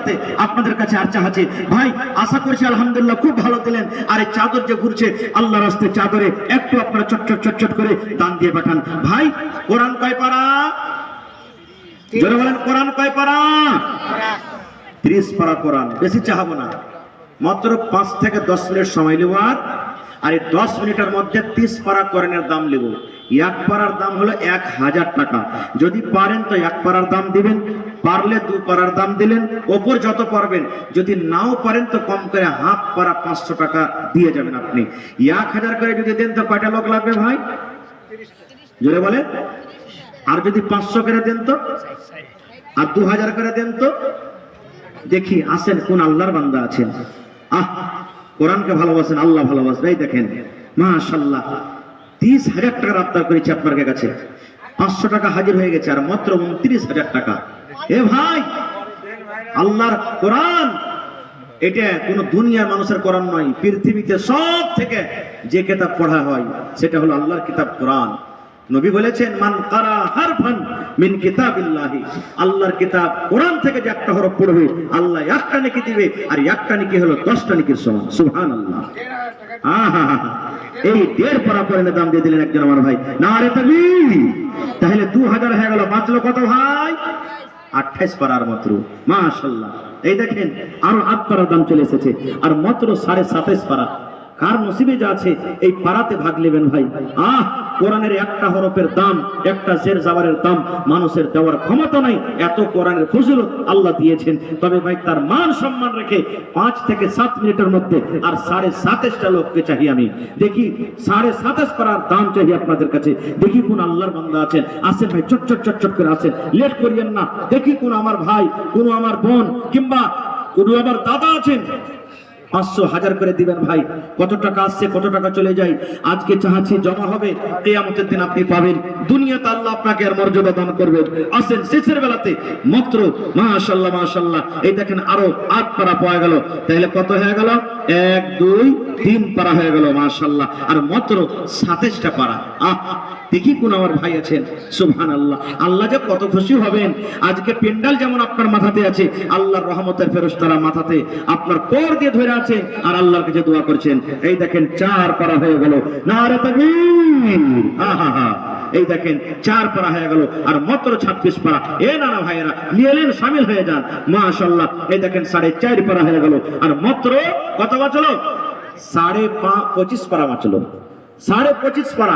সাথে আপনাদের কাছে আর চাচ্ছি ভাই, আশা করছি আলহামদুলিল্লাহ খুব ভালো দিলেন। আর এই চাদর যে ঘুরছে আল্লাহর রাস্তায়, চাদরে একটু আপনারা চটচট চটচট করে দান দিয়ে পাঠান। ভাই কোরআন কয় পারা? জোরে বলেন, কোরআন কয় পারা? 30 পারা কোরআন। বেশি চাহাবো না, মাত্র 5 থেকে 10 মিনিট সময় নেব। আর এই 10 মিনিটের মধ্যে 30 পারা কোরআনের দাম নেব। এক পারার দাম হলো 1000 টাকা। যদি পারেন তো 1 পারার দাম দিবেন, পারলে 2 পারার দাম দিলেন, ওপর যত পারবেন। যদি নাও পারেন তো কম করে হাফ পারা 500 টাকা দিয়ে যাবেন আপনি। 1000 করে যদি দেন তো কয়টা লোক লাগবে ভাই? জোরে বলে। আর যদি 500 করে দেন তো, আর 2000 করে দেন তো, দেখি আসেন কোন আল্লাহর বান্দা আছেন কোরআনকে ভালোবাসেন, আল্লাহ ভালোবাসেন। এই দেখেন মাশাআল্লাহ 30,000 টাকা আবদার করেছি আপনার কাছে, 500 টাকা হাজির হয়ে গেছে, আর মাত্র 29,000 টাকা। এ ভাই, আল্লাহর কোরআন এটা কোন দুনিয়ার মানুষের কোরআন নয়। পৃথিবীতে সব থেকে যে কিতাব পড়া হয় সেটা হলো আল্লাহর কিতাব কোরআন। নবী বলেছেন, মান কারা হারফান মিন কিতাবিল্লাহি, আল্লাহর কিতাব কোরআন থেকে যে একটা হরফ পড়বে আল্লাহ একটা নেকি দিবে, আর একটা নেকি হলো 10টা নেকির সমান। সুবহানাল্লাহ। এই 1.5 পারা কোরআনের দাম দিয়ে দিলেন একজন আমার ভাই। নারে তাকবীর। তাহলে 2000 হয়ে গেল, বাঁচলো কত ভাই? 28 পারার মাত্র। মাশাআল্লাহ। এই দেখেন আরো 8 পারার দাম চলে এসেছে, আর মাত্র 27.5 পারা। কার নসিবে যা আছে এই পারাতে ভাগ নেবেন ভাই। কোরআনের একটা হরফের দাম, একটা জের জাবারের দাম মানুষের দেওয়ার ক্ষমতা নাই। এত কোরআনের ফজিলত আল্লাহ দিয়েছেন। তবে ভাই তার মান সম্মান রেখে 5 থেকে 7 মিনিটের মধ্যে আর 27.5টা লোককে চাই আমি। দেখি 27.5 পারার দাম চাই আপনাদের কাছে। দেখি কোন আল্লাহর বান্দা আছেন, আসেন ভাই, চটচট চটচট করে আসেন, লেট করিয়েন না। দেখি কোন আমার ভাই, কোন আমার বোন, কিংবা কোন আমার দাদা আছেন। 500 1000 করে দিবেন ভাই। কত টাকা আসছে, কত টাকা চলে যায়, আজকে চাচ্ছি জমা হবে, কিয়ামতের দিন আপনি পাবেন। দুনিয়াতে আল্লাহ আপনাকে আর মর্যাদা দান করবেন। আসেন শেষের বেলাতে মাত্র মাশাআল্লাহ মাশাআল্লাহ। এই দেখেন আরো 8 পারা পাওয়া গেল। তাহলে কত হয়ে গেল? 1 2 3 পারা হয়ে গেল মাশাআল্লাহ। আর মাত্র 27টা পারা। দেখি কোন আমার ভাই আছেন। সুবহানাল্লাহ। আল্লাহ যে কত খুশি হবেন। আজকে পেন্ডাল যেমন আপনার মাথাতে আছে, আল্লাহর রহমতের ফেরেশতারা মাথাতে আপনার কোর দিয়ে ধরে আছে, আর আল্লাহর কাছে দোয়া করছেন। এই দেখেন 4 পারা হয়ে গেল। নারে তাকবীর। এই দেখেন 4 পারা হয়ে গেল, আর মাত্র 26 পারা। এ নানা ভাইয়েরা নিয়েলেন, শামিল হয়ে যান। মাশাআল্লাহ। এই দেখেন 4.5 পারা হয়ে গেল, আর মাত্র কত বাঁচলো? 25.5 পারা বাঁচলো। 25.5 পারা।